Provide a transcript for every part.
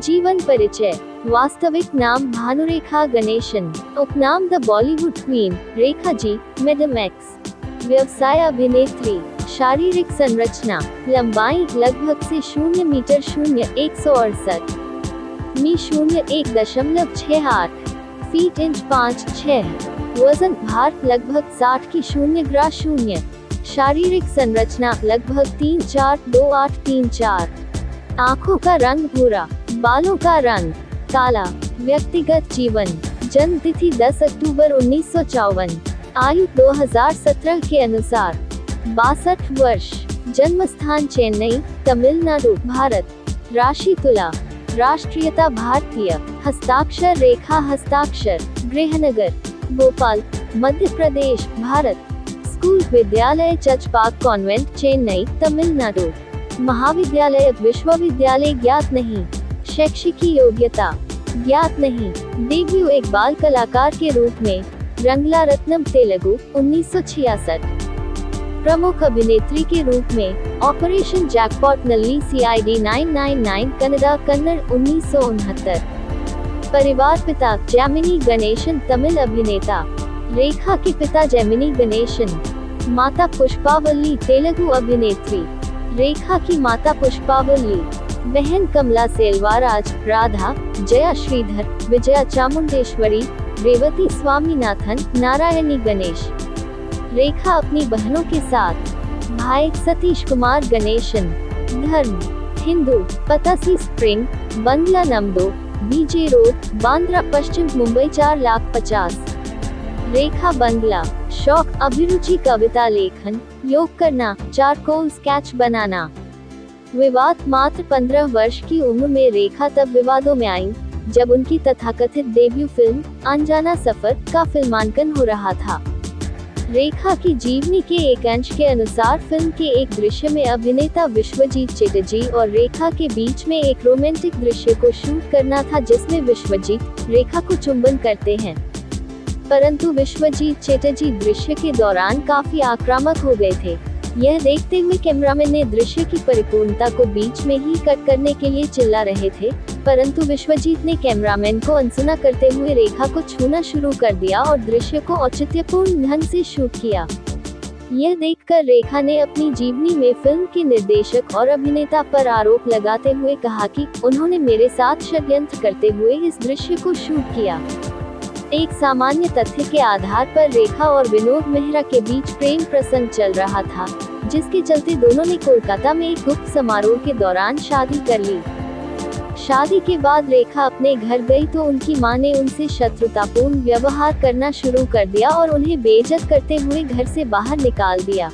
जीवन परिचय। वास्तविक नाम भानुरेखा गणेशन, उपनाम the Bollywood queen, Rekha ji, madam X. व्यवसाय अभिनेत्री। शारीरिक संरचना, लंबाई लगभग से 0 मीटर 168 मी 01.68 फीट इंच 5'6". वजन भार लगभग 60 की 0 ग्रा 0। शारीरिक संरचना लगभग 3'4'2'8'3'4". आँखों का रंग भूरा, बालों का रंग काला। व्यक्तिगत जीवन, जन्म तिथि 10 अक्टूबर 1954, आयु 2017 के अनुसार 62 वर्ष, जन्म स्थान चेन्नई, तमिलनाडु, भारत। राशि तुला, राष्ट्रीयता भारतीय, हस्ताक्षर रेखा हस्ताक्षर, गृहनगर भोपाल, मध्य प्रदेश, भारत। स्कूल विद्यालय चचपाक कॉन्वेंट, चेन्नई, तमिलनाडु। महाविद्यालय विश्वविद्यालय ज्ञात नहीं। शैक्षिक योग्यता ज्ञात नहीं। डेब्यू एक बाल कलाकार के रूप में, रंगला रत्नम तेलुगु 1966। प्रमुख अभिनेत्री के रूप में, operation jackpot Nalli CID 999 Kannada Kannada 1969। परिवार पिता जैमिनी गणेशन, तमिल अभिनेता। रेखा के पिता जैमिनी गणेशन, माता पुष्पावल्ली, तेलुगु अभिनेत्री। रेखा की माता पुष्पावल्ली, बहन कमला सेल्वाराज, राधा, जया श्रीधर, विजया चामुंडेश्वरी, रेवती स्वामीनाथन, नारायणी गणेश। रेखा अपनी बहनों के साथ। भाई सतीश कुमार गणेशन। धर्म हिंदू। पता सी स्प्रिंग, बंगला नंबर 2, BJ रोड, बांद्रा पश्चिम, मुंबई 4,50,000। रेखा बंगला। शौक अभिरुचि कविता लेखन, योग करना, चारकोल स्केच बनाना। विवाद मात्र 15 वर्ष की उम्र में रेखा तब विवादों में आई जब उनकी तथाकथित डेब्यू फिल्म अनजाना सफर का फिल्मांकन हो रहा था। रेखा की जीवनी के एक अंश के अनुसार फिल्म के एक दृश्य में अभिनेता विश्वजीत चटर्जी और रेखा के बीच में एक रोमांटिक दृश्य को शूट करना था जिसमें विश्वजीत रेखा को चुंबन करते हैं, परंतु विश्वजीत चटर्जी दृश्य के दौरान काफी आक्रामक हो गए थे। यह देखते हुए कैमरामैन ने दृश्य की परिपूर्णता को बीच में ही कट करने के लिए चिल्ला रहे थे, परंतु विश्वजीत ने कैमरामैन को अनसुना करते हुए रेखा को छूना शुरू कर दिया और दृश्य को औचित्यपूर्ण ढंग से शूट किया। यह देखकर रेखा ने अपनी जीवनी में फिल्म के निर्देशक और अभिनेता पर आरोप लगाते हुए कहा कि उन्होंने मेरे साथ षड्यंत्र करते हुए इस दृश्य को शूट किया। एक सामान्य तथ्य के आधार पर रेखा और विनोद मेहरा के बीच प्रेम प्रसंग चल रहा था, जिसके चलते दोनों ने कोलकाता में एक गुप्त समारोह के दौरान शादी कर ली। शादी के बाद रेखा अपने घर गई तो उनकी मां ने उनसे शत्रुतापूर्ण व्यवहार करना शुरू कर दिया और उन्हें बेइज्जत करते हुए घर से बाहर निकाल दिया।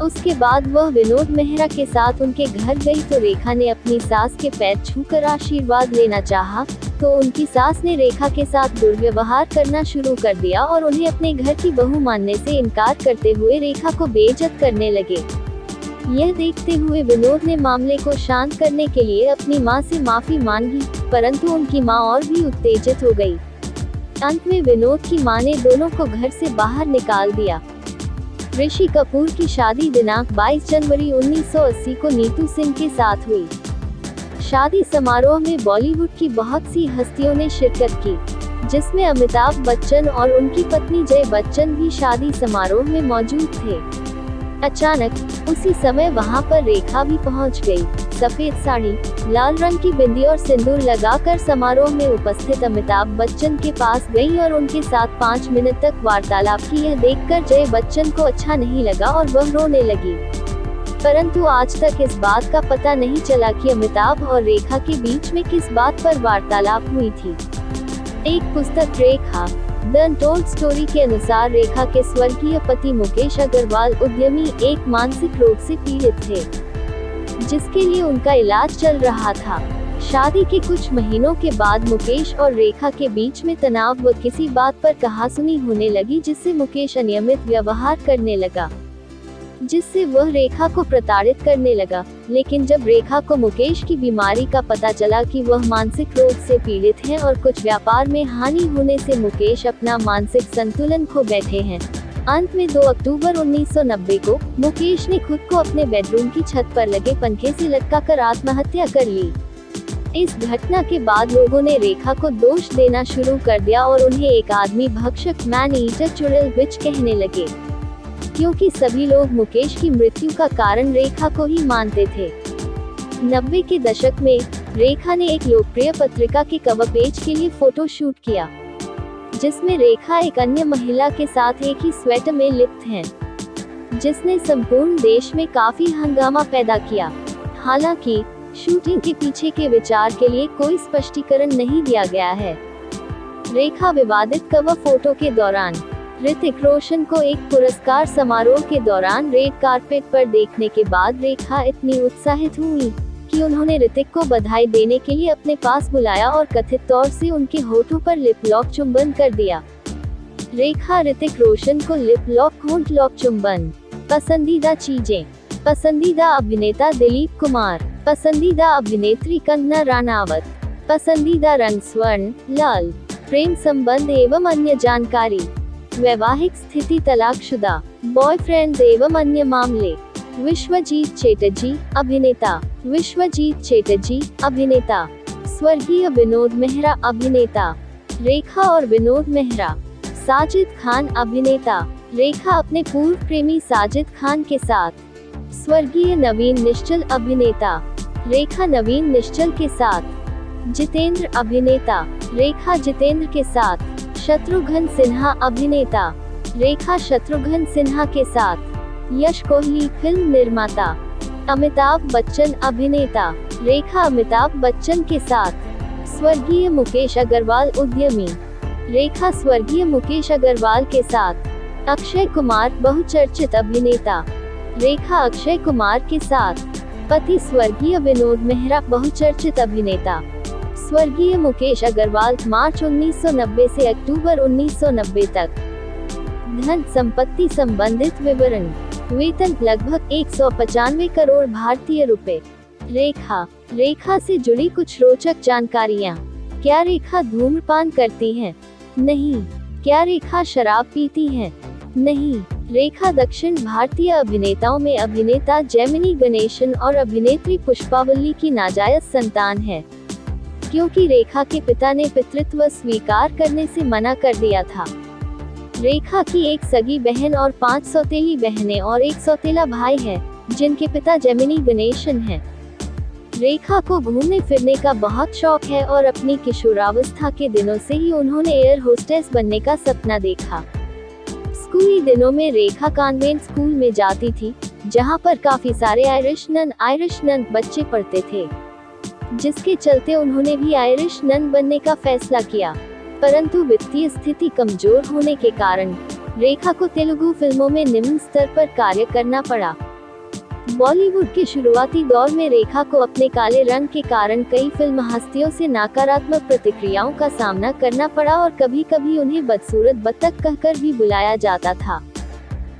उसके बाद वह विनोद मेहरा के साथ उनके घर गई तो रेखा ने अपनी सास के पैर छूकर आशीर्वाद लेना चाहा, तो उनकी सास ने रेखा के साथ दुर्व्यवहार करना शुरू कर दिया और उन्हें अपने घर की बहू मानने से इनकार करते हुए रेखा को बेइज्जत करने लगे। यह देखते हुए विनोद ने मामले को शांत करने के लिए अपनी मां से माफी मांगी, परंतु उनकी मां और भी उत्तेजित हो गई। अंत में विनोद की मां ने दोनों को घर से बाहर निकाल दिया। ऋषि कपूर की शादी दिनांक 22 जनवरी 1980 को नीतू सिंह के साथ हुई। शादी समारोह में बॉलीवुड की बहुत सी हस्तियों ने शिरकत की, जिसमें अमिताभ बच्चन और उनकी पत्नी जय बच्चन भी शादी समारोह में मौजूद थे। अचानक उसी समय वहां पर रेखा भी पहुंच गई। सफेद साड़ी, लाल रंग की बिंदी और सिंदूर लगाकर समारोह में उपस्थित अमिताभ बच्चन के पास गई और उनके साथ 5 मिनट तक वार्तालाप की। यह देखकर जय बच्चन को अच्छा नहीं लगा और वह रोने लगी, परंतु आज तक इस बात का पता नहीं चला कि अमिताभ और रेखा के बीच में किस बात पर वार्तालाप हुई थी। एक पुस्तक रेखा द अनटोल्ड स्टोरी के अनुसार रेखा के स्वर्गीय पति मुकेश अग्रवाल उद्यमी एक मानसिक रोग से पीड़ित थे, जिसके लिए उनका इलाज चल रहा था। शादी के कुछ महीनों के बाद मुकेश और रेखा के बीच में तनाव व किसी बात पर कहासुनी होने लगी, जिससे मुकेश अनियमित व्यवहार करने लगा, जिससे वह रेखा को प्रताड़ित करने लगा। लेकिन जब रेखा को मुकेश की बीमारी का पता चला कि वह मानसिक रोग से पीड़ित हैं और कुछ व्यापार में हानि होने से मुकेश अपना मानसिक संतुलन खो बैठे हैं, अंत में 2 अक्टूबर 1990 को मुकेश ने खुद को अपने बेडरूम की छत पर लगे पंखे से लटकाकर आत्महत्या कर ली। इस घटना के बाद लोगों ने रेखा को दोष देना शुरू कर दिया और उन्हें एक आदमी भक्षक मैन ईटर चुड़ैल बिच कहने लगे, क्योंकि सभी लोग मुकेश की मृत्यु का कारण रेखा को ही मानते थे। 90 के दशक में रेखा ने एक लोकप्रिय पत्रिका के कवर पेज के लिए फोटो शूट किया, जिसमें रेखा एक अन्य महिला के साथ एक ही स्वेटर में लिप्त हैं, जिसने संपूर्ण देश में काफी हंगामा पैदा किया। हालांकि शूटिंग के पीछे के विचार के लिए कोई स्पष्टीकरण नहीं दिया गया है। रेखा विवादित कवर फोटो के दौरान ऋतिक रोशन को एक पुरस्कार समारोह के दौरान रेड कारपेट पर देखने के बाद रेखा इतनी उत्साहित हुई कि उन्होंने ऋतिक को बधाई देने के लिए अपने पास बुलाया और कथित तौर से उनके होठों पर लिप लॉक चुंबन कर दिया। रेखा ऋतिक रोशन को लिप लॉक, होंठ लॉक चुंबन। पसंदीदा चीजें। पसंदीदा अभिनेता दिलीप कुमार। पसंदीदा अभिनेत्री कंगना रनावत। पसंदीदा रंग स्वर्ण लाल। प्रेम संबंध एवं अन्य जानकारी। वैवाहिक स्थिति तलाकशुदा, बॉयफ्रेंड एवं अन्य मामले। विश्वजीत चैटर्जी अभिनेता। विश्वजीत चैटर्जी अभिनेता। स्वर्गीय विनोद मेहरा अभिनेता। रेखा और विनोद मेहरा। साजिद खान अभिनेता। रेखा अपने पूर्व प्रेमी साजिद खान के साथ। स्वर्गीय नवीन निश्चल अभिनेता। रेखा नवीन निश्चल के साथ। जितेंद्र अभिनेता। रेखा जितेंद्र के साथ। शत्रुघ्न सिन्हा अभिनेता। रेखा शत्रुघ्न सिन्हा के साथ। यश कोहली फिल्म निर्माता। अमिताभ बच्चन अभिनेता। रेखा अमिताभ बच्चन के साथ। स्वर्गीय मुकेश अग्रवाल उद्यमी। रेखा स्वर्गीय मुकेश अग्रवाल के साथ। अक्षय कुमार बहुचर्चित अभिनेता। रेखा अक्षय कुमार के साथ। पति स्वर्गीय विनोद मेहरा बहुचर्चित अभिनेता। स्वर्गीय मुकेश अग्रवाल मार्च 1990 से अक्टूबर 1990 तक। धन संपत्ति संबंधित विवरण। वेतन लगभग 195 करोड़ भारतीय रुपए। रेखा से जुड़ी कुछ रोचक जानकारियाँ। क्या रेखा धूम्रपान करती हैं? नहीं। क्या रेखा शराब पीती हैं? नहीं। रेखा दक्षिण भारतीय अभिनेताओं में अभिनेता जेमिनी गणेशन और अभिनेत्री पुष्पावल्ली की नाजायज संतान है, क्योंकि रेखा के पिता ने पितृत्व स्वीकार करने से मना कर दिया था। रेखा की एक सगी बहन और 5 सौतेली बहनें और एक सौतेला भाई है, जिनके पिता जेमिनी गणेशन हैं। रेखा को घूमने फिरने का बहुत शौक है और अपनी किशोरावस्था के दिनों से ही उन्होंने एयर होस्टेस बनने का सपना देखा। स्कूली दिनों में रेखा कॉन्वेंट स्कूल में जाती थी, जहां पर काफी सारे आयरिश नन बच्चे पढ़ते थे, जिसके चलते उन्होंने भी आयरिश नन बनने का फैसला किया। परंतु वित्तीय स्थिति कमजोर होने के कारण रेखा को तेलुगु फिल्मों में निम्न स्तर पर कार्य करना पड़ा। बॉलीवुड के शुरुआती दौर में रेखा को अपने काले रंग के कारण कई फिल्म हस्तियों से नकारात्मक प्रतिक्रियाओं का सामना करना पड़ा और कभी-कभी उन्हें बदसूरत बत्तख कहकर भी बुलाया जाता था।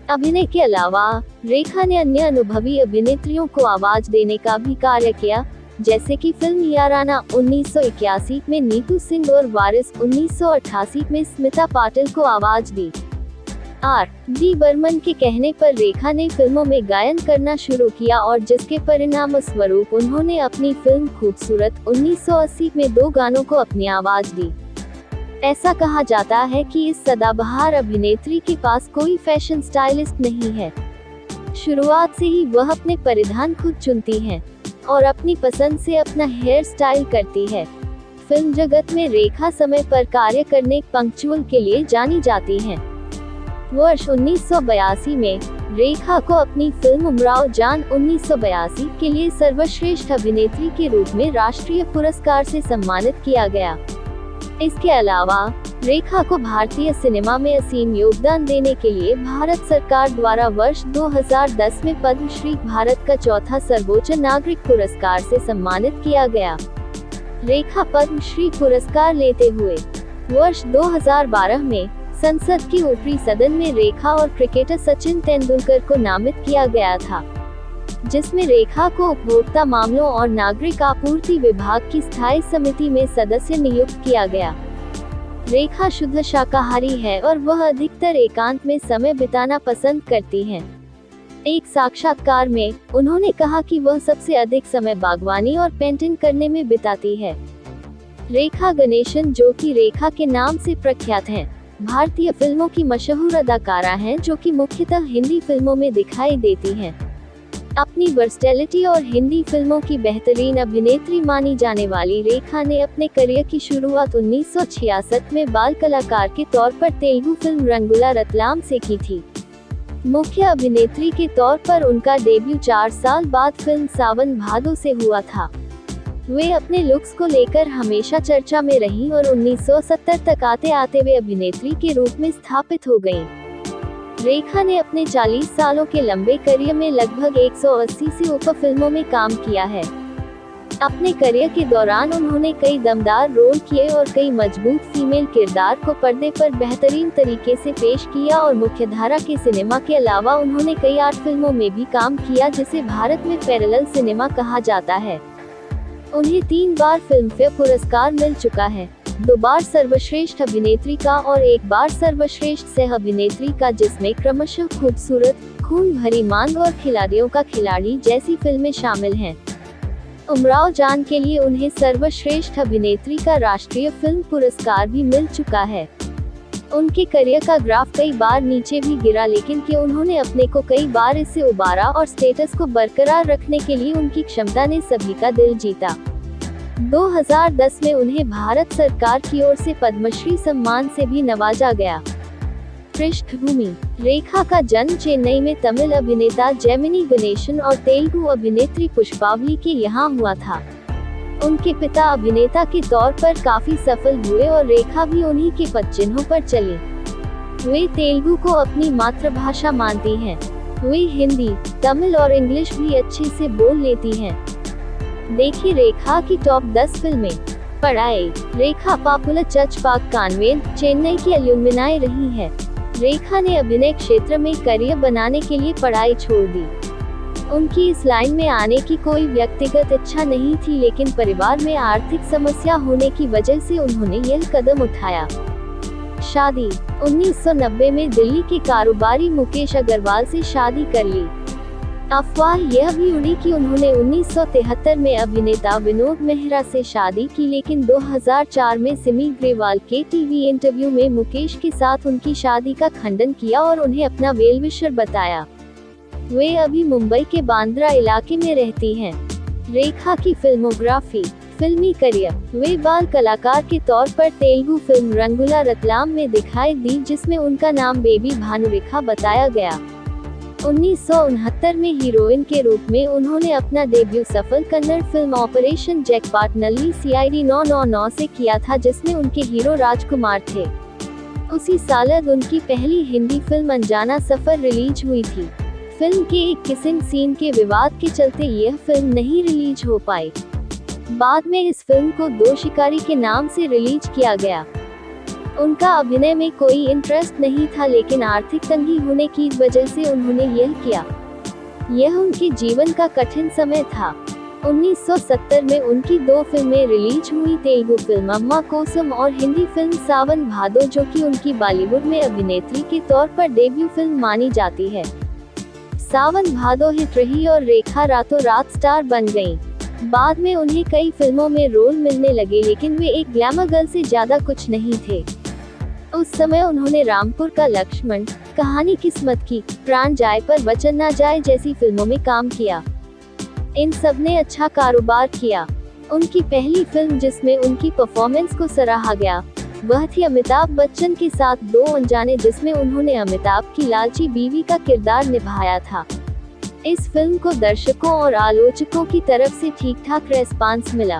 अभिनय के अलावा रेखा ने अन्य अनुभवी अभिनेत्रियों को आवाज देने का भी कार्य किया, जैसे कि फिल्म याराना 1981 में नीतू सिंह और वारिस 1988 में स्मिता पाटिल को आवाज दी। R.D. बर्मन के कहने पर रेखा ने फिल्मों में गायन करना शुरू किया और जिसके परिणाम स्वरूप उन्होंने अपनी फिल्म खूबसूरत 1980 में 2 गानों को अपनी आवाज दी। ऐसा कहा जाता है कि इस सदाबहार अभिनेत्री के पास कोई फैशन स्टाइलिस्ट नहीं है। शुरुआत से ही वह अपने परिधान खुद चुनती हैं और अपनी पसंद से अपना हेयर स्टाइल करती है। फिल्म जगत में रेखा समय पर कार्य करने पंक्चुअल के लिए जानी जाती हैं। वर्ष 1982 में रेखा को अपनी फिल्म उमराव जान 1982 के लिए सर्वश्रेष्ठ अभिनेत्री के रूप में राष्ट्रीय पुरस्कार से सम्मानित किया गया। इसके अलावा रेखा को भारतीय सिनेमा में असीम योगदान देने के लिए भारत सरकार द्वारा वर्ष 2010 में पद्मश्री भारत का चौथा सर्वोच्च नागरिक पुरस्कार से सम्मानित किया गया। रेखा पद्मश्री पुरस्कार लेते हुए वर्ष 2012 में संसद की ऊपरी सदन में रेखा और क्रिकेटर सचिन तेंदुलकर को नामित किया गया था, जिसमें रेखा को उपभोक्ता मामलों और नागरिक आपूर्ति विभाग की स्थायी समिति में सदस्य नियुक्त किया गया। रेखा शुद्ध शाकाहारी है और वह अधिकतर एकांत में समय बिताना पसंद करती हैं। एक साक्षात्कार में उन्होंने कहा कि वह सबसे अधिक समय बागवानी और पेंटिंग करने में बिताती है। रेखा गणेशन, जो कि रेखा के नाम से प्रख्यात हैं, भारतीय फिल्मों की मशहूर अदाकारा हैं जो कि मुख्यतः हिंदी फिल्मों में दिखाई देती हैं। अपनी वर्सटैलिटी और हिंदी फिल्मों की बेहतरीन अभिनेत्री मानी जाने वाली रेखा ने अपने करियर की शुरुआत 1966 में बाल कलाकार के तौर पर तेलुगु फिल्म रंगुला रतलाम से की थी। मुख्य अभिनेत्री के तौर पर उनका डेब्यू 4 साल बाद फिल्म सावन भादो से हुआ था। वे अपने लुक्स को लेकर हमेशा चर्चा में रहीं और 1970 तक आते आते वे अभिनेत्री के रूप में स्थापित हो गयीं। रेखा ने अपने 40 सालों के लंबे करियर में लगभग 180 से ऊपर फिल्मों में काम किया है। अपने करियर के दौरान उन्होंने कई दमदार रोल किए और कई मजबूत फीमेल किरदार को पर्दे पर बेहतरीन तरीके से पेश किया और मुख्यधारा के सिनेमा के अलावा उन्होंने कई आर्ट फिल्मों में भी काम किया, जिसे भारत में पैरेलल सिनेमा कहा जाता है। उन्हें 3 बार फिल्मफेयर पुरस्कार मिल चुका है, 2 बार सर्वश्रेष्ठ अभिनेत्री का और 1 बार सर्वश्रेष्ठ सह अभिनेत्री का, जिसमें क्रमशः खूबसूरत, खून भरी मांग और खिलाड़ियों का खिलाड़ी जैसी फिल्में शामिल हैं। उमराव जान के लिए उन्हें सर्वश्रेष्ठ अभिनेत्री का राष्ट्रीय फिल्म पुरस्कार भी मिल चुका है। उनके करियर का ग्राफ कई बार नीचे भी गिरा, लेकिन कि उन्होंने अपने को कई बार इससे उबारा और स्टेटस को बरकरार रखने के लिए उनकी क्षमता ने सभी का दिल जीता। 2010 में उन्हें भारत सरकार की ओर से पद्मश्री सम्मान से भी नवाजा गया। पृष्ठभूमि: रेखा का जन्म चेन्नई में तमिल अभिनेता जेमिनी गणेशन और तेलुगु अभिनेत्री पुष्पावली के यहाँ हुआ था। उनके पिता अभिनेता के तौर पर काफी सफल हुए और रेखा भी उन्हीं के पदचिन्हों पर चली। वे तेलुगु को अपनी मातृभाषा मानती हैं। वे हिंदी, तमिल और इंग्लिश भी अच्छे से बोल लेती हैं। देखिए रेखा की टॉप 10 फिल्में। पढ़ाई: Rekha popular church park convent, Chennai की अलुमनाई रही है। रेखा ने अभिनय क्षेत्र में करियर बनाने के लिए पढ़ाई छोड़ दी। उनकी इस लाइन में आने की कोई व्यक्तिगत इच्छा नहीं थी, लेकिन परिवार में आर्थिक समस्या होने की वजह से उन्होंने यह कदम उठाया। शादी: 1990 में दिल्ली के कारोबारी मुकेश अग्रवाल से शादी कर ली। अफवाह यह भी उड़ी कि उन्होंने 1973 में अभिनेता विनोद मेहरा से शादी की, लेकिन 2004 में सिमी ग्रेवाल के टीवी इंटरव्यू में मुकेश के साथ उनकी शादी का खंडन किया और उन्हें अपना वेल विशर बताया। वे अभी मुंबई के बांद्रा इलाके में रहती हैं। रेखा की फिल्मोग्राफी: फिल्मी करियर: वे बाल कलाकार के तौर पर तेलुगु फिल्म रंगुला रतलाम में दिखाई दी, जिसमें उनका नाम बेबी भानुरेखा बताया गया। 1969 में हीरोइन के रूप में उन्होंने अपना डेब्यू सफल Kannada film operation jackpot Nalli CID 999 से किया था, जिसमें उनके हीरो राजकुमार थे। उसी साल उनकी पहली हिंदी फिल्म अनजाना सफर रिलीज हुई थी। फिल्म के एक किसिंग सीन के विवाद के चलते यह फिल्म नहीं रिलीज हो पाई। बाद में इस फिल्म को 2 शिकारी के नाम से रिलीज किया गया। उनका अभिनय में कोई इंटरेस्ट नहीं था, लेकिन आर्थिक तंगी होने की वजह से उन्होंने यह किया। यह उनके जीवन का कठिन समय था। 1970 में उनकी 2 फिल्में रिलीज हुई, तेलुगु फिल्म अम्मा कोसम और हिंदी फिल्म सावन भादो, जो कि उनकी बॉलीवुड में अभिनेत्री के तौर पर डेब्यू फिल्म मानी जाती है। सावन भादो हिट रही और रेखा रातों रात स्टार बन गईं। बाद में उन्हें कई फिल्मों में रोल मिलने लगे, लेकिन वे एक ग्लैमर गर्ल से ज्यादा कुछ नहीं थे। उस समय उन्होंने रामपुर का लक्ष्मण, कहानी किस्मत की, प्राण जाए पर वचन ना जाए जैसी फिल्मों में काम किया। इन सब ने अच्छा कारोबार किया। उनकी पहली फिल्म जिसमें उनकी परफॉर्मेंस को सराहा गया, वह थी अमिताभ बच्चन के साथ 2 अनजाने, जिसमें उन्होंने अमिताभ की लालची बीवी का किरदार निभाया था। इस फिल्म को दर्शकों और आलोचकों की तरफ से ठीक-ठाक रेस्पॉन्स मिला।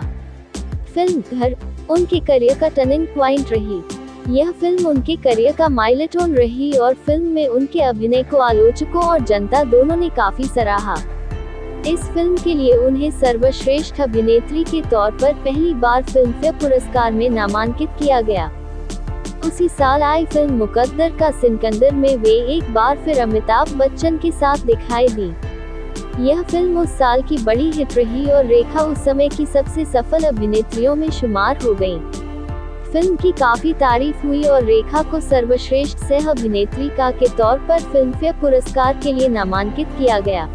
फिल्म घर उनके करियर का टर्निंग पॉइंट रही। यह फिल्म उनके करियर का माइलस्टोन रही और फिल्म में उनके अभिनय को आलोचकों और जनता दोनों ने काफी सराहा। इस फिल्म के लिए उन्हें सर्वश्रेष्ठ अभिनेत्री के तौर पर पहली बार फिल्मफेयर पुरस्कार में नामांकित किया गया। उसी साल आई फिल्म मुकद्दर का सिकंदर में वे एक बार फिर अमिताभ बच्चन के साथ दिखाई दी। यह फिल्म उस साल की बड़ी हिट रही और रेखा उस समय की सबसे सफल अभिनेत्रियों में शुमार हो गयी। फिल्म की काफी तारीफ हुई और रेखा को सर्वश्रेष्ठ सह अभिनेत्री के तौर पर फिल्मफेयर पुरस्कार के लिए नामांकित किया गया।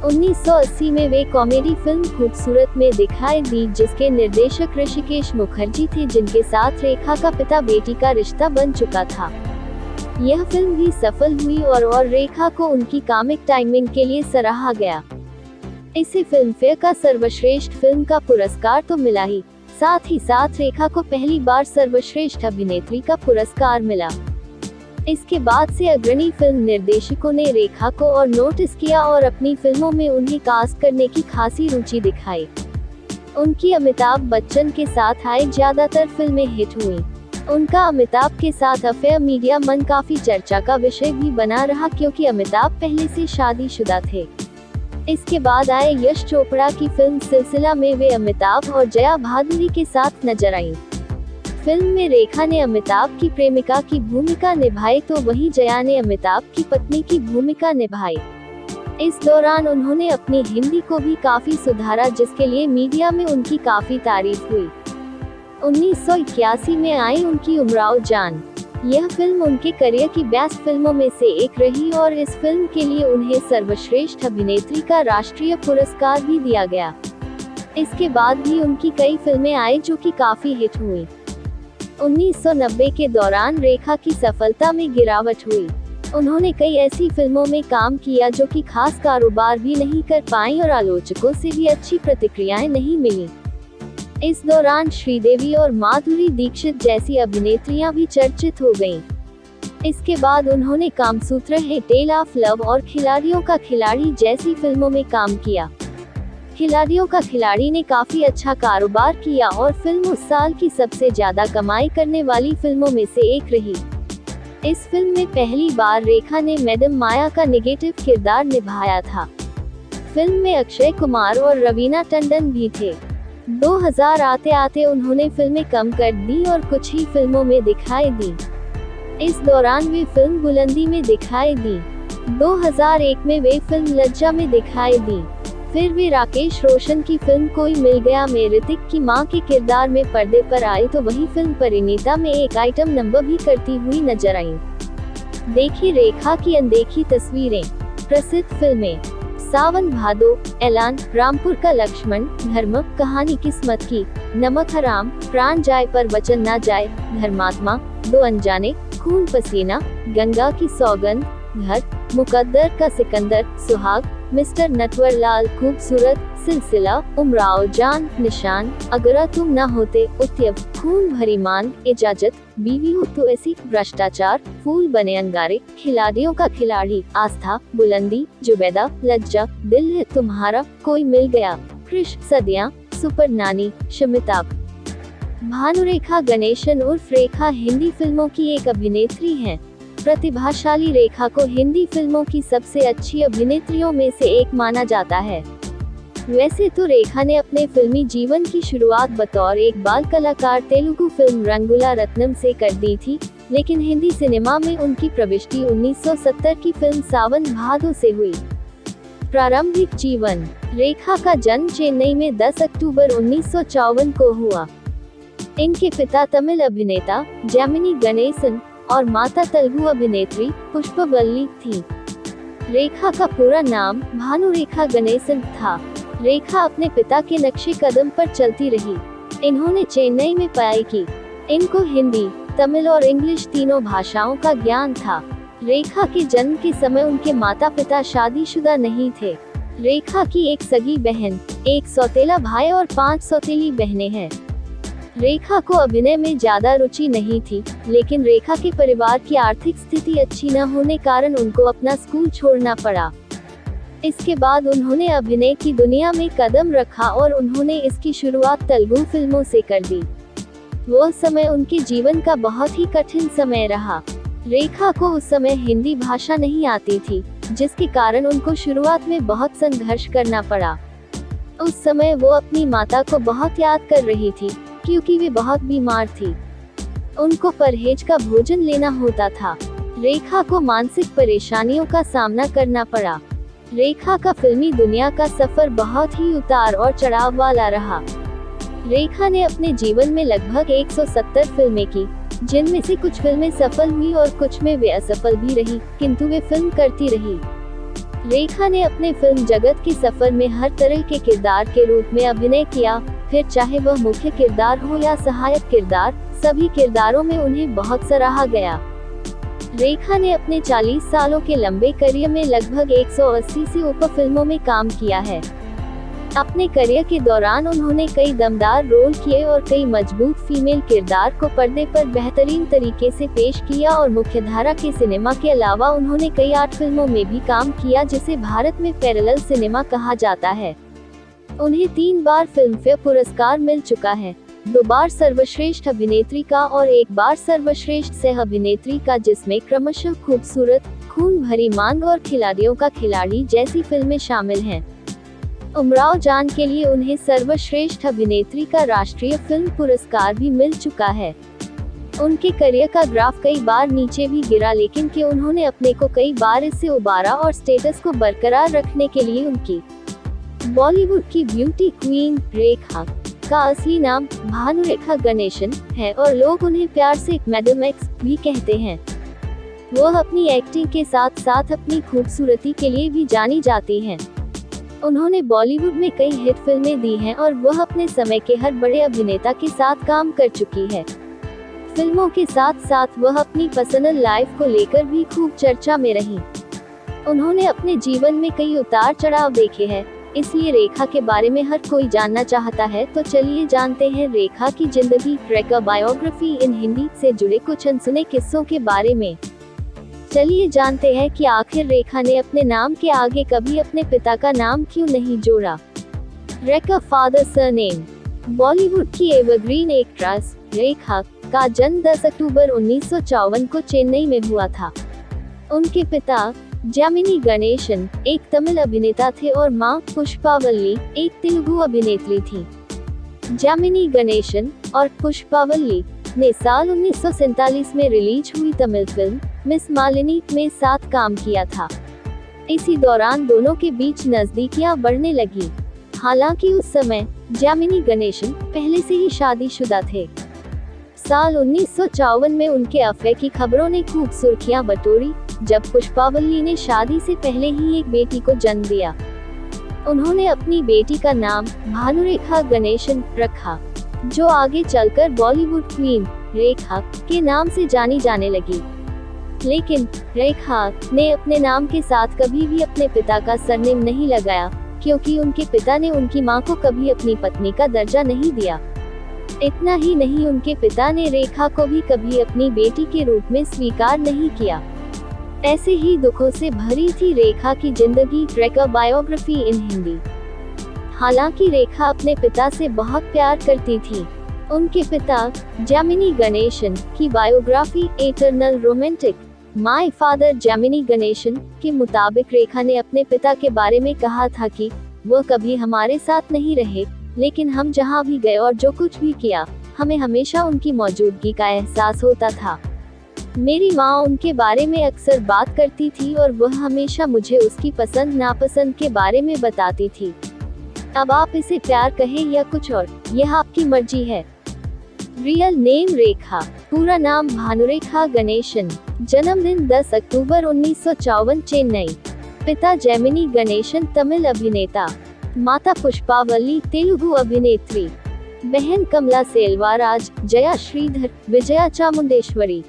1980 में वे कॉमेडी फिल्म खूबसूरत में दिखाई दी, जिसके निर्देशक ऋषिकेश मुखर्जी थे, जिनके साथ रेखा का पिता बेटी का रिश्ता बन चुका था। यह फिल्म भी सफल हुई और रेखा को उनकी कॉमिक टाइमिंग के लिए सराहा गया। इसे फिल्मफेयर का सर्वश्रेष्ठ फिल्म का पुरस्कार तो मिला ही, साथ ही साथ रेखा को पहली बार सर्वश्रेष्ठ अभिनेत्री का पुरस्कार मिला। इसके बाद से अग्रणी फिल्म निर्देशकों ने रेखा को और नोटिस किया और अपनी फिल्मों में उन्हें कास्ट करने की खासी रुचि दिखाई। उनकी अमिताभ बच्चन के साथ आई ज्यादातर फिल्में हिट हुईं। उनका अमिताभ के साथ अफेयर मीडिया मन काफी चर्चा का विषय भी बना रहा, क्योंकि अमिताभ पहले से शादीशुदा थे। इसके बाद आए यश चोपड़ा की फिल्म सिलसिला में वे अमिताभ और जया भादुरी के साथ नजर आईं। फिल्म में रेखा ने अमिताभ की प्रेमिका की भूमिका निभाई, तो वहीं जया ने अमिताभ की पत्नी की भूमिका निभाई। इस दौरान उन्होंने अपनी हिंदी को भी काफी सुधारा, जिसके लिए मीडिया में उनकी काफी तारीफ हुई। 1981 में आई उनकी उमराव जान। यह फिल्म उनके करियर की बेस्ट फिल्मों में से एक रही और इस फिल्म के लिए उन्हें सर्वश्रेष्ठ अभिनेत्री का राष्ट्रीय पुरस्कार भी दिया गया। इसके बाद भी उनकी कई फिल्में आई जो कि काफी हिट हुई। 1990 के दौरान रेखा की सफलता में गिरावट हुई। उन्होंने कई ऐसी फिल्मों में काम किया जो कि खास कारोबार भी नहीं कर पाई और आलोचकों से भी अच्छी प्रतिक्रियाएं नहीं मिली। इस दौरान श्रीदेवी और माधुरी दीक्षित जैसी अभिनेत्रियां भी चर्चित हो गईं। इसके बाद उन्होंने कामसूत्र है, टेल ऑफ लव और खिलाड़ियों का खिलाड़ी जैसी फिल्मों में काम किया। खिलाड़ियों का खिलाड़ी ने काफी अच्छा कारोबार किया और फिल्म उस साल की सबसे ज्यादा कमाई करने वाली फिल्मों में से एक रही। इस फिल्म में पहली बार रेखा ने मैडम माया का नेगेटिव किरदार निभाया था। फिल्म में अक्षय कुमार और रवीना टंडन भी थे। 2000 आते आते उन्होंने फिल्में कम कर दी और कुछ ही फिल्मों में दिखाई दी। इस दौरान वे फिल्म बुलंदी में दिखाई दी। 2001 में वे फिल्म लज्जा में दिखाई दी। फिर वे राकेश रोशन की फिल्म कोई मिल गया में ऋतिक की मां के किरदार में पर्दे पर आई, तो वही फिल्म परिणीता में एक आइटम नंबर भी करती हुई नजर आईं। देखिए रेखा की अनदेखी तस्वीरें। प्रसिद्ध फिल्में: सावन भादो, ऐलान, रामपुर का लक्ष्मण, धर्म, कहानी किस्मत की, नमक हराम, प्राण जाए पर वचन ना जाए, धर्मात्मा, दो अनजाने, खून पसीना, गंगा की सौगंध, घर, मुकद्दर का सिकंदर, सुहाग, मिस्टर नटवरलाल, खूबसूरत, सिलसिला, उमराव जान, निशान, अगर तुम ना होते, उत्यव, खून भरी मांग, इजाजत, बीवी हो तो ऐसी, भ्रष्टाचार, फूल बने अंगारे, खिलाड़ियों का खिलाड़ी, आस्था, बुलंदी, जुबैदा, लज्जा, दिल है तुम्हारा, कोई मिल गया, कृष, सदियां, सुपर नानी, शमिताभ। भानुरेखा गणेशन उर्फ रेखा हिंदी फिल्मों की एक अभिनेत्री हैं। प्रतिभाशाली रेखा को हिंदी फिल्मों की सबसे अच्छी अभिनेत्रियों में से एक माना जाता है। वैसे तो रेखा ने अपने फिल्मी जीवन की शुरुआत बतौर एक बाल कलाकार तेलुगु फिल्म रंगुला रत्नम से कर दी थी, लेकिन हिंदी सिनेमा में उनकी प्रविष्टि 1970 की फिल्म सावन भादो से हुई। प्रारंभिक जीवन: रेखा का जन्म चेन्नई में 10 अक्टूबर 1954 को हुआ। इनके पिता तमिल अभिनेता जैमिनी गणेशन और माता तेलुगु अभिनेत्री पुष्पवल्ली थी। रेखा का पूरा नाम भानुरेखा गणेशन था। रेखा अपने पिता के नक्शे कदम पर चलती रही। इन्होंने चेन्नई में पढ़ाई की। इनको हिंदी, तमिल और इंग्लिश तीनों भाषाओं का ज्ञान था। रेखा के जन्म के समय उनके माता पिता शादीशुदा नहीं थे। रेखा की एक सगी बहन, एक सौतेला भाई और 5 सौतेली बहनें हैं। रेखा को अभिनय में ज्यादा रुचि नहीं थी, लेकिन रेखा के परिवार की आर्थिक स्थिति अच्छी न होने कारण उनको अपना स्कूल छोड़ना पड़ा। इसके बाद उन्होंने अभिनय की दुनिया में कदम रखा और उन्होंने इसकी शुरुआत तेलुगु फिल्मों से कर दी। वो समय उनके जीवन का बहुत ही कठिन समय रहा। रेखा को उस समय हिंदी भाषा नहीं आती थी, जिसके कारण उनको शुरुआत में बहुत संघर्ष करना पड़ा। उस समय वो अपनी माता को बहुत याद कर रही थी, क्योंकि वे बहुत बीमार थी। उनको परहेज का भोजन लेना होता था। रेखा को मानसिक परेशानियों का सामना करना पड़ा। रेखा का फिल्मी दुनिया का सफर बहुत ही उतार और चढ़ाव वाला रहा। रेखा ने अपने जीवन में लगभग 170 फिल्में की, जिनमें से कुछ फिल्में सफल हुई और कुछ में वे असफल भी रही, किंतु वे फिल्म करती रही। रेखा ने अपने फिल्म जगत के सफर में हर तरह के किरदार के रूप में अभिनय किया, फिर चाहे वह मुख्य किरदार हो या सहायक किरदार, सभी किरदारों में उन्हें बहुत सराहा गया। रेखा ने अपने 40 सालों के लंबे करियर में लगभग 180 से ऊपर फिल्मों में काम किया है। अपने करियर के दौरान उन्होंने कई दमदार रोल किए और कई मजबूत फीमेल किरदार को पर्दे पर बेहतरीन तरीके से पेश किया और मुख्यधारा के सिनेमा के अलावा उन्होंने कई आर्ट फिल्मों में भी काम किया, जिसे भारत में पैरेलल सिनेमा कहा जाता है। उन्हें 3 बार फिल्मफेयर पुरस्कार मिल चुका है, 2 बार सर्वश्रेष्ठ अभिनेत्री का और 1 बार सर्वश्रेष्ठ सह अभिनेत्री का, जिसमें क्रमशः खूबसूरत, खून भरी मांग और खिलाड़ियों का खिलाड़ी जैसी फिल्में शामिल हैं। उमराव जान के लिए उन्हें सर्वश्रेष्ठ अभिनेत्री का राष्ट्रीय फिल्म पुरस्कार भी मिल चुका है। उनके करियर का ग्राफ कई बार नीचे भी गिरा, लेकिन कि उन्होंने अपने को कई बार इससे उबारा और स्टेटस को बरकरार रखने के लिए उनकी बॉलीवुड की ब्यूटी क्वीन रेखा का असली नाम भानुरेखा गणेशन है और लोग उन्हें प्यार से मैडम एक्स भी कहते हैं। वह अपनी एक्टिंग के साथ साथ अपनी खूबसूरती के लिए भी जानी जाती हैं। उन्होंने बॉलीवुड में कई हिट फिल्में दी हैं और वह अपने समय के हर बड़े अभिनेता के साथ काम कर चुकी है। फिल्मों के साथ साथ वह अपनी पर्सनल लाइफ को लेकर भी खूब चर्चा में रही। उन्होंने अपने जीवन में कई उतार चढ़ाव देखे हैं, इसलिए रेखा के बारे में हर कोई जानना चाहता है। तो चलिए जानते हैं रेखा की जिंदगी, रेखा बायोग्राफी इन हिंदी से जुड़े कुछ अनसुने किस्सों के बारे में। चलिए जानते हैं कि आखिर रेखा ने अपने नाम के आगे कभी अपने पिता का नाम क्यों नहीं जोड़ा। रेखा फादर सरनेम। बॉलीवुड की एवरग्रीन एक्ट्रेस रेखा का जन्म 10 अक्टूबर 1954 को चेन्नई में हुआ था। उनके पिता जामिनी गणेशन एक तमिल अभिनेता थे और मां पुष्पावल्ली एक तेलुगु अभिनेत्री थी। जामिनी गणेशन और पुष्पावल्ली ने साल 1947 में रिलीज हुई तमिल फिल्म मिस मालिनी में साथ काम किया था। इसी दौरान दोनों के बीच नजदीकियां बढ़ने लगी। हालांकि उस समय जामिनी गणेशन पहले से ही शादीशुदा थे। साल 1954 में उनके अफेयर की खबरों ने खूब सुर्खियां बटोरी, जब पुष्पावल्ली ने शादी से पहले ही एक बेटी को जन्म दिया। उन्होंने अपनी बेटी का नाम भानुरेखा गणेशन रखा, जो आगे चलकर बॉलीवुड क्वीन रेखा के नाम से जानी जाने लगी। लेकिन रेखा ने अपने नाम के साथ कभी भी अपने पिता का सरनेम नहीं लगाया, क्योंकि उनके पिता ने उनकी मां को कभी अपनी पत्नी का दर्जा नहीं दिया। इतना ही नहीं, उनके पिता ने रेखा को भी कभी अपनी बेटी के रूप में स्वीकार नहीं किया। ऐसे ही दुखों से भरी थी रेखा की जिंदगी, रेखा बायोग्राफी इन हिंदी। हालांकि रेखा अपने पिता से बहुत प्यार करती थी। उनके पिता जामिनी गणेशन की biography eternal romantic my father Gemini Ganesan के मुताबिक रेखा ने अपने पिता के बारे में कहा था कि वह कभी हमारे साथ नहीं रहे, लेकिन हम जहां भी गए और जो कुछ भी किया, हमें हमेशा उनकी मौजूदगी का एहसास होता था। मेरी माँ उनके बारे में अक्सर बात करती थी और वह हमेशा मुझे उसकी पसंद नापसंद के बारे में बताती थी। अब आप इसे प्यार कहें या कुछ और, यह आपकी मर्जी है। रियल नेम रेखा, पूरा नाम भानुरेखा गणेशन, जन्मदिन 10 अक्टूबर 1954 चेन्नई। पिता जैमिनी गणेशन तमिल अभिनेता, माता पुष्पावल्ली तेलुगु अभिनेत्री, बहन कमला सेल्वाराज, जया श्रीधर, विजया चामुंडेश्वरी,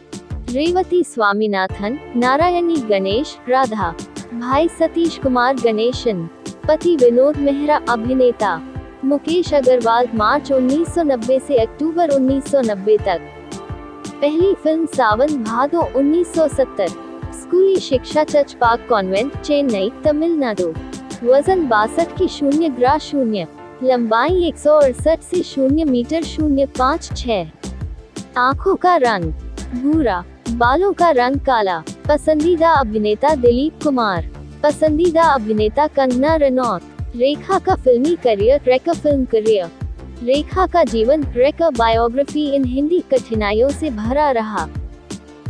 रेवती स्वामीनाथन, नारायणी गणेश, राधा, भाई सतीश कुमार गणेशन, पति विनोद मेहरा अभिनेता, मुकेश अग्रवाल। मार्च 1990 से अक्टूबर 1990 तक। पहली फिल्म सावन भादो 1970। स्कूली शिक्षा चचपाक कॉन्वेंट, चेन्नई, तमिलनाडु। वजन 62 की 0 ग्रा 0, लंबाई 168 से 0 मीटर 056। आँखों का रंग भूरा, बालों का रंग काला। पसंदीदा अभिनेता दिलीप कुमार, पसंदीदा अभिनेता कंगना रनौत। रेखा का फिल्मी करियर, रेखा फिल्म करियर। रेखा का जीवन, रेखा बायोग्राफी इन हिंदी कठिनाइयों से भरा रहा।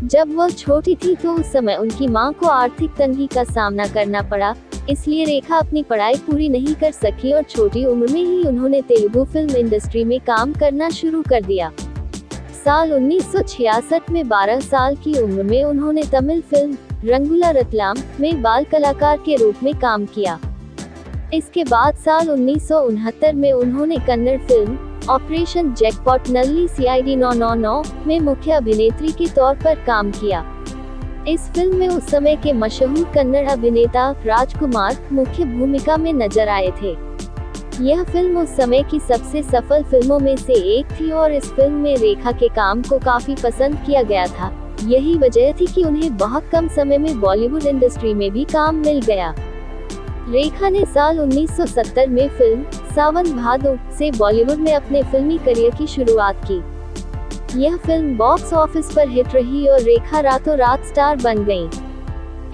जब वह छोटी थी तो उस समय उनकी मां को आर्थिक तंगी का सामना करना पड़ा, इसलिए रेखा अपनी पढ़ाई पूरी नहीं कर सकी और छोटी उम्र में ही उन्होंने तेलुगु फिल्म इंडस्ट्री में काम करना शुरू कर दिया। साल 1966 में 12 साल की उम्र में उन्होंने तमिल फिल्म रंगुला रतलाम में बाल कलाकार के रूप में काम किया। इसके बाद साल 1969 में उन्होंने Kannada film operation jackpot Nalli CID 999 में मुख्य अभिनेत्री के तौर पर काम किया। इस फिल्म में उस समय के मशहूर कन्नड़ अभिनेता राजकुमार मुख्य भूमिका में नजर आए थे। यह फिल्म उस समय की सबसे सफल फिल्मों में से एक थी और इस फिल्म में रेखा के काम को काफी पसंद किया गया था। यही वजह थी कि उन्हें बहुत कम समय में बॉलीवुड इंडस्ट्री में भी काम मिल गया। रेखा ने साल 1970 में फिल्म सावन भादो से बॉलीवुड में अपने फिल्मी करियर की शुरुआत की। यह फिल्म बॉक्स ऑफिस पर हिट रही और रेखा रातों रात स्टार बन गईं।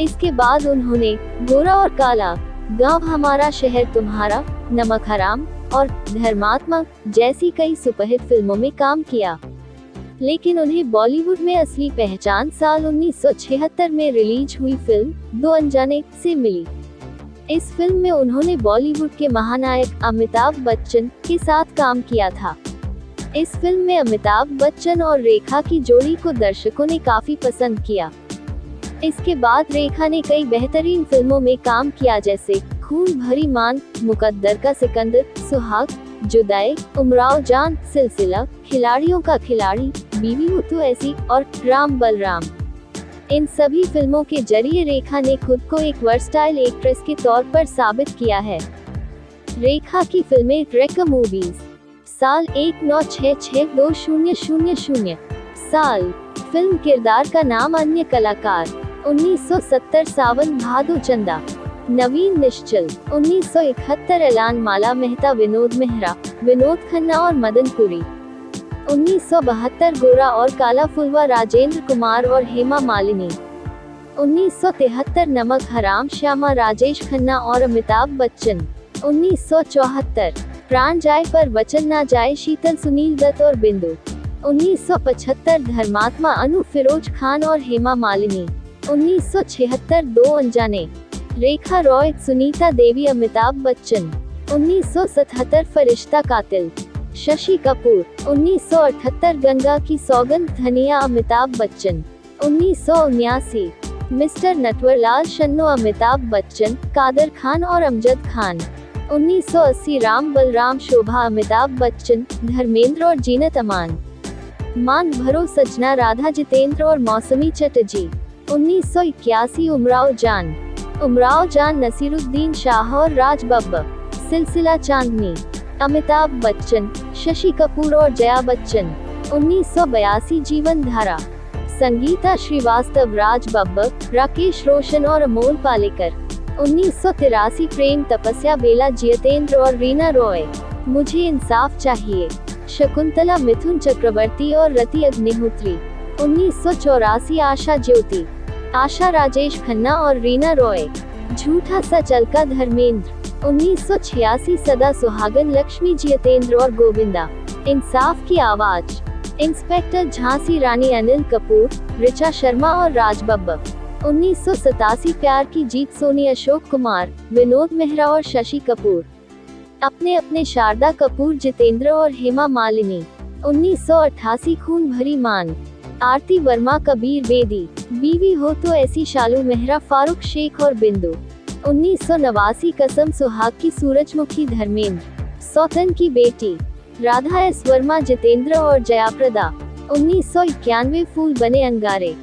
इसके बाद उन्होंने गोरा और काला, गांव हमारा शहर तुम्हारा, नमक हराम और धर्मात्मा जैसी कई सुपरहिट फिल्मों में काम किया। लेकिन उन्हें बॉलीवुड में असली पहचान साल 1976 में रिलीज हुई फिल्म दो अनजाने से मिली। इस फिल्म में उन्होंने बॉलीवुड के महानायक अमिताभ बच्चन के साथ काम किया था। इस फिल्म में अमिताभ बच्चन और रेखा की जोड़ी को दर्शकों ने काफी पसंद किया। इसके बाद रेखा ने कई बेहतरीन फिल्मों में काम किया जैसे खून भरी मान, मुकद्दर का सिकंदर, सुहाग, जुदाई, उमराव जान, सिलसिला, खिलाड़ियों का खिलाड़ी, बीवी हो तो ऐसी और राम बलराम। इन सभी फिल्मों के जरिए रेखा ने खुद को एक वर्सटाइल एक्ट्रेस के तौर पर साबित किया है। रेखा की फिल्में रेका मूवीज साल 1966-2000 साल फिल्म किरदार का नाम अन्य कलाकार 1970 सावन भादो चंदा, नवीन निश्चल 1971 ऐलान माला मेहता विनोद मेहरा, विनोद खन्ना और मदन पुरी 1972 गोरा और काला फुलवा राजेंद्र कुमार और हेमा मालिनी 1973 नमक हराम श्यामा राजेश खन्ना और अमिताभ बच्चन 1974 प्राण जाए पर वचन ना जाए शीतल सुनील दत्त और बिंदु 1975 धर्मात्मा अनु फिरोज खान और हेमा मालिनी 1976 दो अनजाने रेखा रॉय सुनीता देवी अमिताभ बच्चन 1977 फरिश्ता कातिल शशि कपूर 1978 गंगा की सौगंध धनिया अमिताभ बच्चन 1979 मिस्टर नटवरलाल शन्नो अमिताभ बच्चन, कादर खान और अमजद खान 1980 राम बलराम शोभा अमिताभ बच्चन, धर्मेंद्र और जीनत अमान मान भरो सजना राधा जितेंद्र और मौसमी चटर्जी 1981 उमराव जान नसीरुद्दीन शाह और राज बब्बर सिलसिला चांदनी अमिताभ बच्चन, शशि कपूर और जया बच्चन 1982 जीवन धारा संगीता श्रीवास्तव राज बब्बर, राकेश रोशन और अमोल पालेकर 1983 प्रेम तपस्या बेला जितेंद्र और रीना रॉय मुझे इंसाफ चाहिए शकुंतला मिथुन चक्रवर्ती और रति अग्निहोत्री 1984 आशा राजेश खन्ना और रीना रॉय झूठा सा चलका धर्मेंद्र 1986 सदा सुहागन लक्ष्मी जितेंद्र और गोविंदा इंसाफ की आवाज इंस्पेक्टर झांसी रानी अनिल कपूर, ऋचा शर्मा और राज बब्बर 1987 प्यार की जीत सोनी अशोक कुमार, विनोद मेहरा और शशि कपूर अपने शारदा कपूर जितेंद्र और हेमा मालिनी 1988 खून भरी मान आरती वर्मा कबीर बेदी, बीवी हो तो ऐसी शालू मेहरा फारूक शेख और बिंदु 1989 कसम सुहाग की सूरजमुखी धर्मेंद्र, सौतन की बेटी राधा एस वर्मा जितेंद्र और जयाप्रदा 1991 फूल बने अंगारे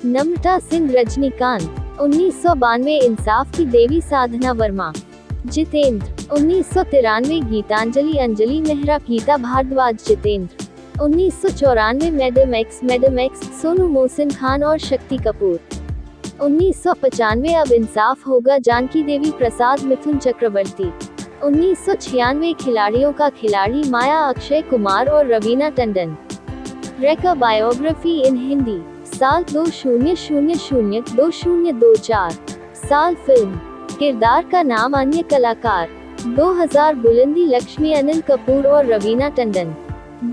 नम्रता सिंह रजनीकांत 1992 इंसाफ की देवी साधना वर्मा जितेंद्र 1993 गीतांजलि अंजलि मेहरा गीता भारद्वाज जितेंद्र 1994 मैडम एक्स सोनू मोहसिन खान और शक्ति कपूर 1995 अब इंसाफ होगा जानकी देवी प्रसाद मिथुन चक्रवर्ती 1996 खिलाड़ियों का खिलाड़ी माया अक्षय कुमार और रवीना टंडन रेका बायोग्राफी इन हिंदी साल 2000-2024 साल फिल्म किरदार का नाम अन्य कलाकार 2000 बुलंदी लक्ष्मी अनिल कपूर और रवीना टंडन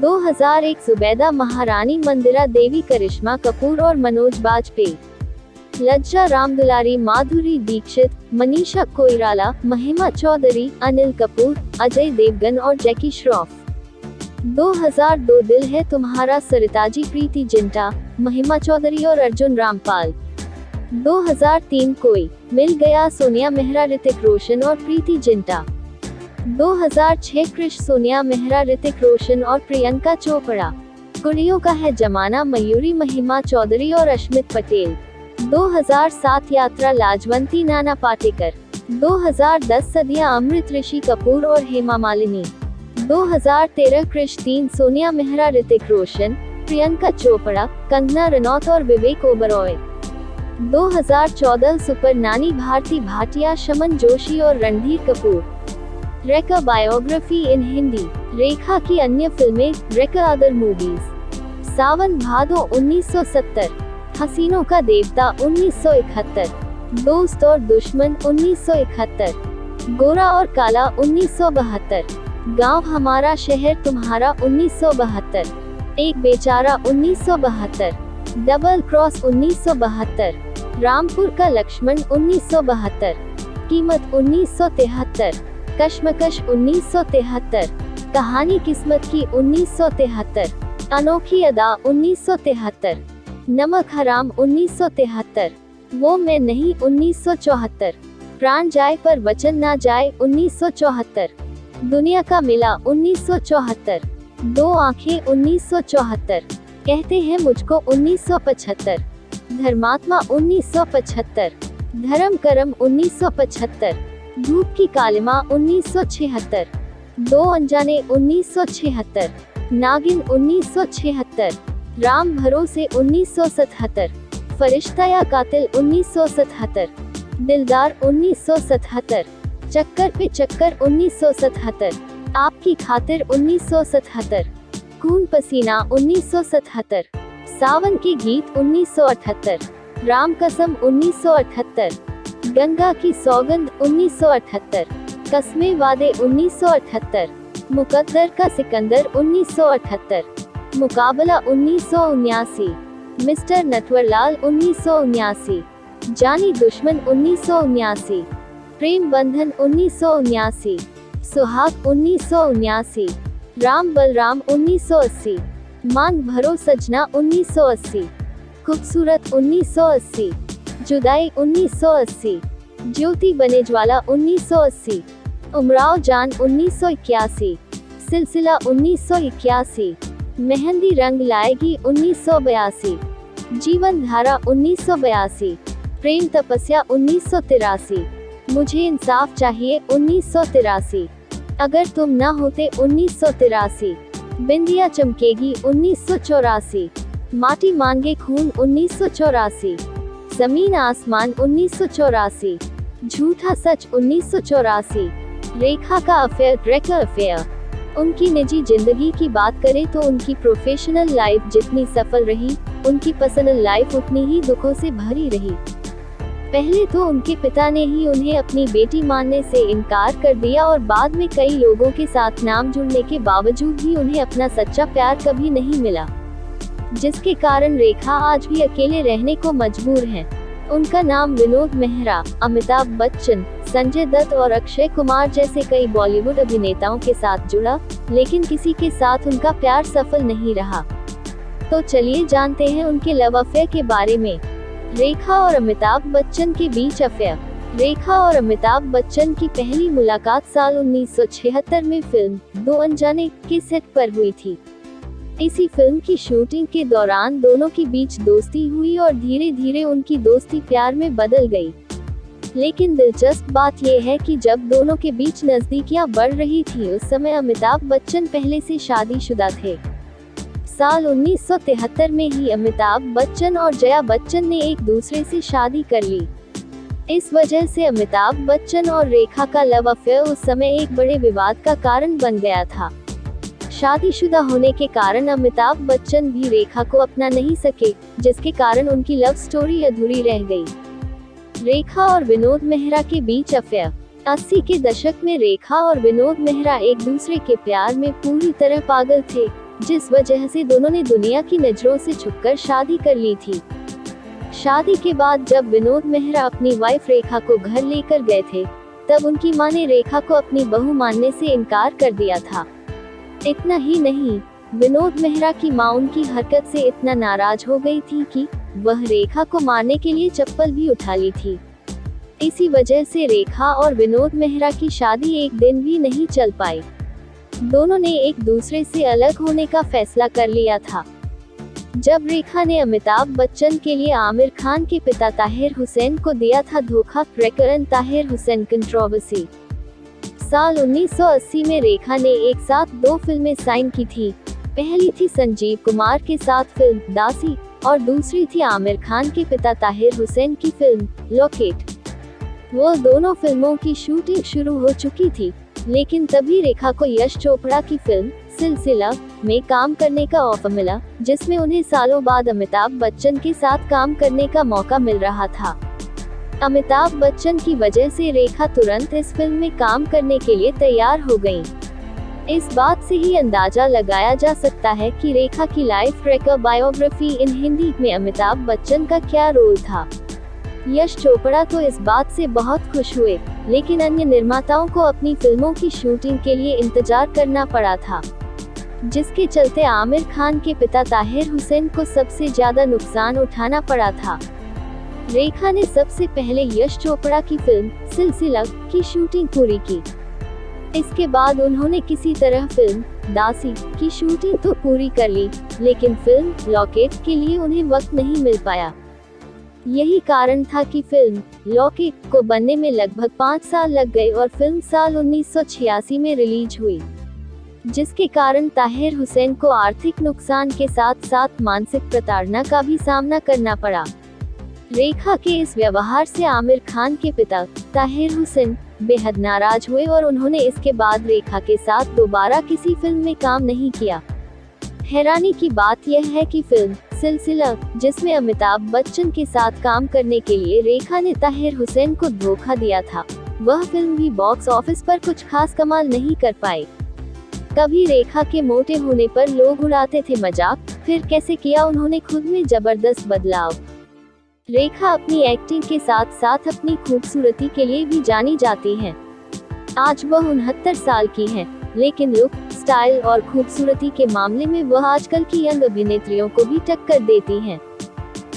2001 जुबैदा महारानी मंदिरा देवी करिश्मा कपूर और मनोज बाजपेयी लज्जा रामदुलारी, माधुरी दीक्षित, मनीषा कोइराला, महिमा चौधरी, अनिल कपूर, अजय देवगन और जैकी श्रॉफ। 2002 दिल है तुम्हारा, सरिताजी, प्रीति जिंटा, महिमा चौधरी और अर्जुन रामपाल। 2003 कोई मिल गया, सोनिया मेहरा, ऋतिक रोशन और प्रीति जिंटा। 2006 क्रिश, सोनिया मेहरा, ऋतिक रोशन और प्रियंका चोपड़ा। कुड़ियों का है जमाना, मयूरी, महिमा चौधरी और अश्मित पटेल। 2007 यात्रा, लाजवंती, नाना पाटेकर। 2010 सदियां, अमृत, ऋषि कपूर और हेमा मालिनी। 2013 क्रिश 3, सोनिया मेहरा, ऋतिक रोशन, प्रियंका चोपड़ा, कंगना रनौत और विवेक ओबरॉय। 2014 सुपर नानी, भारती भाटिया, शमन जोशी और रणधीर कपूर। रेखा बायोग्राफी इन हिंदी, रेखा की अन्य फिल्में, रेखा अदर मूवीज। सावन भादो 1970, हसीनों का देवता 1971, दोस्त और दुश्मन 1971, गोरा और काला 1972, गांव हमारा शहर तुम्हारा 1972, एक बेचारा 1972, डबल क्रॉस 1972, रामपुर का लक्ष्मण 1972, कीमत 1973, कश्मकश 1973, कहानी किस्मत की 1973, अनोखी अदा 1973, नमक हराम 1973, वो मैं नहीं 1974, प्राण जाए पर वचन ना जाए 1974, दुनिया का मिला 1974, दो आंखें 1974, कहते हैं मुझको 1975, धर्मात्मा 1975, धर्म करम 1975, धूप की कालिमा 1976, दो अनजाने 1976, नागिन 1976, राम भरोसे 1977, फरिश्ता या कातिल 1977, दिलदार 1977, चक्कर पे चक्कर 1977, आपकी खातिर 1977, खून पसीना 1977, सावन के गीत 1978, राम कसम 1978, गंगा की सौगंध 1978, कस्मे वादे 1978, मुकद्दर का सिकंदर 1978, मुकाबला 1979, मिस्टर नटवरलाल 1979, जानी दुश्मन 1979, प्रेम बंधन 1979, सुहाग 1979, राम बलराम 1980, मान भरो सजना 1980, खूबसूरत 1980, जुदाई 1980, ज्योति बनेजवाला 1980, उमराव जान 1981, सिलसिला 1981, मेहंदी रंग लाएगी 1982, जीवन धारा 1982, प्रेम तपस्या 1983, मुझे इंसाफ चाहिए 1983, अगर तुम ना होते 1983, बिंदिया चमकेगी 1984, माटी मांगे खून 1984, जमीन आसमान 1984, झूठा सच 1984, रेखा का अफेयर, रेखा अफेयर। उनकी निजी जिंदगी की बात करें तो उनकी प्रोफेशनल लाइफ जितनी सफल रही, उनकी पर्सनल लाइफ उतनी ही दुखों से भरी रही। पहले तो उनके पिता ने ही उन्हें अपनी बेटी मानने से इनकार कर दिया और बाद में कई लोगों के साथ नाम जुड़ने के बावजूद भी उन्हें अपना सच्चा प्यार कभी नहीं मिला, जिसके कारण रेखा आज भी अकेले रहने को मजबूर हैं। उनका नाम विनोद मेहरा, अमिताभ बच्चन, संजय दत्त और अक्षय कुमार जैसे कई बॉलीवुड अभिनेताओं के साथ जुड़ा, लेकिन किसी के साथ उनका प्यार सफल नहीं रहा। तो चलिए जानते हैं उनके लव अफेयर के बारे में। रेखा और अमिताभ बच्चन के बीच अफेयर। रेखा और अमिताभ बच्चन की पहली मुलाकात साल 1976 में फिल्म दो अनजाने के सेट पर हुई थी। इसी फिल्म की शूटिंग के दौरान दोनों के बीच दोस्ती हुई और धीरे धीरे उनकी दोस्ती प्यार में बदल गई। लेकिन दिलचस्प बात यह है कि जब दोनों के बीच नजदीकियां बढ़ रही थी, उस समय अमिताभ बच्चन पहले से शादीशुदा थे। साल 1973 में ही अमिताभ बच्चन और जया बच्चन ने एक दूसरे से शादी कर ली। इस वजह से अमिताभ बच्चन और रेखा का लव अफेयर उस समय एक बड़े विवाद का कारण बन गया था। शादीशुदा होने के कारण अमिताभ बच्चन भी रेखा को अपना नहीं सके, जिसके कारण उनकी लव स्टोरी अधूरी रह गई। रेखा और विनोद मेहरा के बीच अफेयर। 80 के दशक में रेखा और विनोद मेहरा एक दूसरे के प्यार में पूरी तरह पागल थे, जिस वजह से दोनों ने दुनिया की नजरों से छुपकर शादी कर ली थी। शादी के बाद जब विनोद मेहरा अपनी वाइफ रेखा को घर लेकर गए थे, तब उनकी मां ने रेखा को अपनी बहू मानने से इनकार कर दिया था। इतना ही नहीं, विनोद मेहरा की मां उनकी हरकत से इतना नाराज हो गई थी कि वह रेखा को मारने के लिए चप्पल भी उठा ली थी। इसी वजह से रेखा और विनोद मेहरा की शादी एक दिन भी नहीं चल पाई। दोनों ने एक दूसरे से अलग होने का फैसला कर लिया था। जब रेखा ने अमिताभ बच्चन के लिए आमिर खान के पिता ताहिर हुसैन को दिया था धोखा, प्रकरण ताहिर हुसैन कंट्रोवर्सी। साल 1980 में रेखा ने एक साथ 2 फिल्में साइन की थी। पहली थी संजीव कुमार के साथ फिल्म दासी और दूसरी थी आमिर खान के पिता ताहिर हुसैन की फिल्म लॉकेट। वो दोनों फिल्मों की शूटिंग शुरू हो चुकी थी, लेकिन तभी रेखा को यश चोपड़ा की फिल्म सिलसिला में काम करने का ऑफर मिला, जिसमें उन्हें सालों बाद अमिताभ बच्चन के साथ काम करने का मौका मिल रहा था। अमिताभ बच्चन की वजह से रेखा तुरंत इस फिल्म में काम करने के लिए तैयार हो गईं। इस बात से ही अंदाजा लगाया जा सकता है कि रेखा की लाइफ ट्रैकर बायोग्राफी इन हिंदी में अमिताभ बच्चन का क्या रोल था। यश चोपड़ा तो इस बात से बहुत खुश हुए, लेकिन अन्य निर्माताओं को अपनी फिल्मों की शूटिंग के लिए इंतजार करना पड़ा था, जिसके चलते आमिर खान के पिता ताहिर हुसैन को सबसे ज्यादा नुकसान उठाना पड़ा था। रेखा ने सबसे पहले यश चोपड़ा की फिल्म सिलसिला की शूटिंग पूरी की। इसके बाद उन्होंने किसी तरह फिल्म दासी की शूटिंग तो पूरी कर ली, लेकिन फिल्म लॉकेट के लिए उन्हें वक्त नहीं मिल पाया। यही कारण था कि फिल्म लॉकेट को बनने में लगभग 5 साल लग गए और फिल्म साल 1986 में रिलीज हुई, जिसके कारण ताहिर हुसैन को आर्थिक नुकसान के साथ साथ मानसिक प्रताड़ना का भी सामना करना पड़ा। रेखा के इस व्यवहार से आमिर खान के पिता ताहिर हुसैन बेहद नाराज हुए और उन्होंने इसके बाद रेखा के साथ दोबारा किसी फिल्म में काम नहीं किया। हैरानी की बात यह है कि फिल्म सिलसिला, जिसमें अमिताभ बच्चन के साथ काम करने के लिए रेखा ने ताहिर हुसैन को धोखा दिया था, वह फिल्म भी बॉक्स ऑफिस पर कुछ खास कमाल नहीं कर पाई। कभी रेखा के मोटे होने पर लोग उड़ाते थे मजाक, फिर कैसे किया उन्होंने खुद में जबरदस्त बदलाव। रेखा अपनी एक्टिंग के साथ साथ अपनी खूबसूरती के लिए भी जानी जाती हैं। आज वह 69 साल की हैं, लेकिन लुक, स्टाइल और खूबसूरती के मामले में वह आजकल की यंग अभिनेत्रियों को भी टक्कर देती हैं।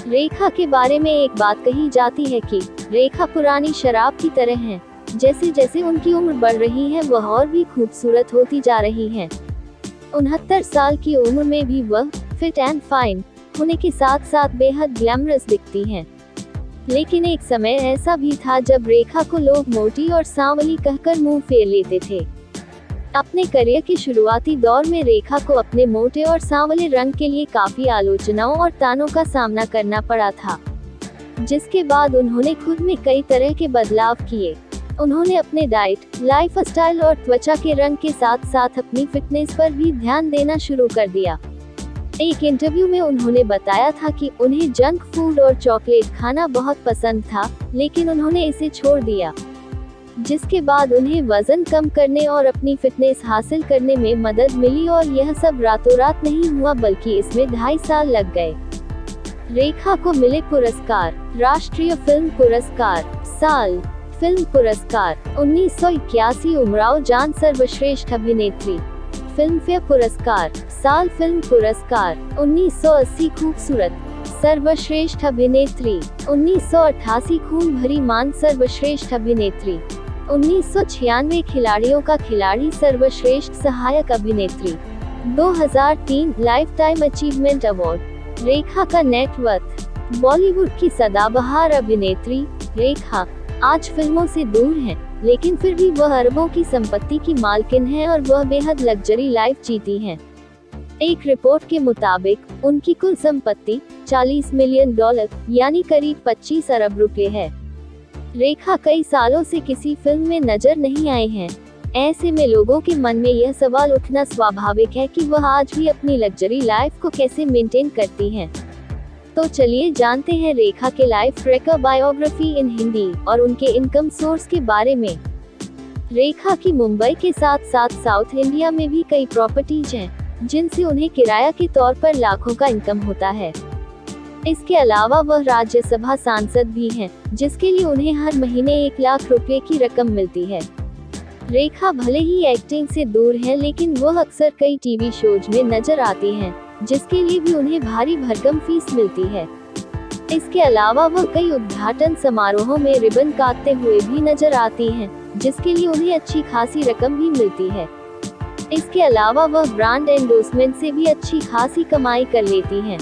रेखा के बारे में एक बात कही जाती है कि रेखा पुरानी शराब की तरह हैं, जैसे जैसे उनकी उम्र बढ़ रही है वह और भी खूबसूरत होती जा रही हैं। 69 साल की उम्र में भी वह फिट एंड फाइन होने के साथ साथ बेहद ग्लैमरस दिखती हैं। लेकिन एक समय ऐसा भी था जब रेखा को लोग मोटी और सांवली कहकर मुंह फेर लेते थे। अपने करियर के शुरुआती दौर में रेखा को अपने मोटे और सांवले रंग के लिए काफी आलोचनाओं और तानों का सामना करना पड़ा था, जिसके बाद उन्होंने खुद में कई तरह के बदलाव किए। उन्होंने अपने डाइट, लाइफस्टाइल और त्वचा के रंग के साथ साथ अपनी फिटनेस पर भी ध्यान देना शुरू कर दिया। एक इंटरव्यू में उन्होंने बताया था कि उन्हें जंक फूड और चॉकलेट खाना बहुत पसंद था, लेकिन उन्होंने इसे छोड़ दिया, जिसके बाद उन्हें वजन कम करने और अपनी फिटनेस हासिल करने में मदद मिली। और यह सब रातों रात नहीं हुआ, बल्कि इसमें 2.5 साल लग गए। रेखा को मिले पुरस्कार: राष्ट्रीय फिल्म पुरस्कार साल, फिल्म पुरस्कार 1981 उमराव जान सर्वश्रेष्ठ अभिनेत्री, फिल्म फेयर पुरस्कार साल, फिल्म पुरस्कार 1980 खूबसूरत सर्वश्रेष्ठ अभिनेत्री, 1988 खून भरी मान सर्वश्रेष्ठ अभिनेत्री, 1996 खिलाड़ियों का खिलाड़ी सर्वश्रेष्ठ सहायक अभिनेत्री, 2003 लाइफ टाइम अचीवमेंट अवार्ड। रेखा का नेटवर्थ: बॉलीवुड की सदाबहार अभिनेत्री रेखा आज फिल्मों से दूर हैं, लेकिन फिर भी वह अरबों की संपत्ति की मालकिन है और वह बेहद लग्जरी लाइफ जीती हैं। एक रिपोर्ट के मुताबिक उनकी कुल संपत्ति $40 मिलियन यानी करीब 25 अरब रुपए है। रेखा कई सालों से किसी फिल्म में नजर नहीं आए हैं। ऐसे में लोगों के मन में यह सवाल उठना स्वाभाविक है कि वह आज भी अपनी लग्जरी लाइफ को कैसे मेंटेन करती हैं। तो चलिए जानते हैं रेखा के लाइफ ट्रैकर बायोग्राफी इन हिंदी और उनके इनकम सोर्स के बारे में। रेखा की मुंबई के साथ साथ साउथ इंडिया में भी कई प्रॉपर्टीज हैं, जिनसे उन्हें किराया के तौर पर लाखों का इनकम होता है। इसके अलावा वह राज्यसभा सांसद भी हैं, जिसके लिए उन्हें हर महीने 1 लाख रुपए की रकम मिलती है। रेखा भले ही एक्टिंग से दूर हैं, लेकिन वह अक्सर कई टीवी शोज में नजर आती हैं, जिसके लिए भी उन्हें भारी भरकम फीस मिलती है। इसके अलावा वह कई उद्घाटन समारोहों में रिबन काटते हुए भी नजर आती हैं, जिसके लिए उन्हें अच्छी खासी रकम भी मिलती है। इसके अलावा वह ब्रांड एंडोर्समेंट से भी अच्छी खासी कमाई कर लेती हैं।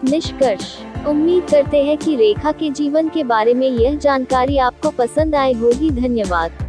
निष्कर्ष, उम्मीद करते हैं कि रेखा के जीवन के बारे में यह जानकारी आपको पसंद आई होगी। धन्यवाद।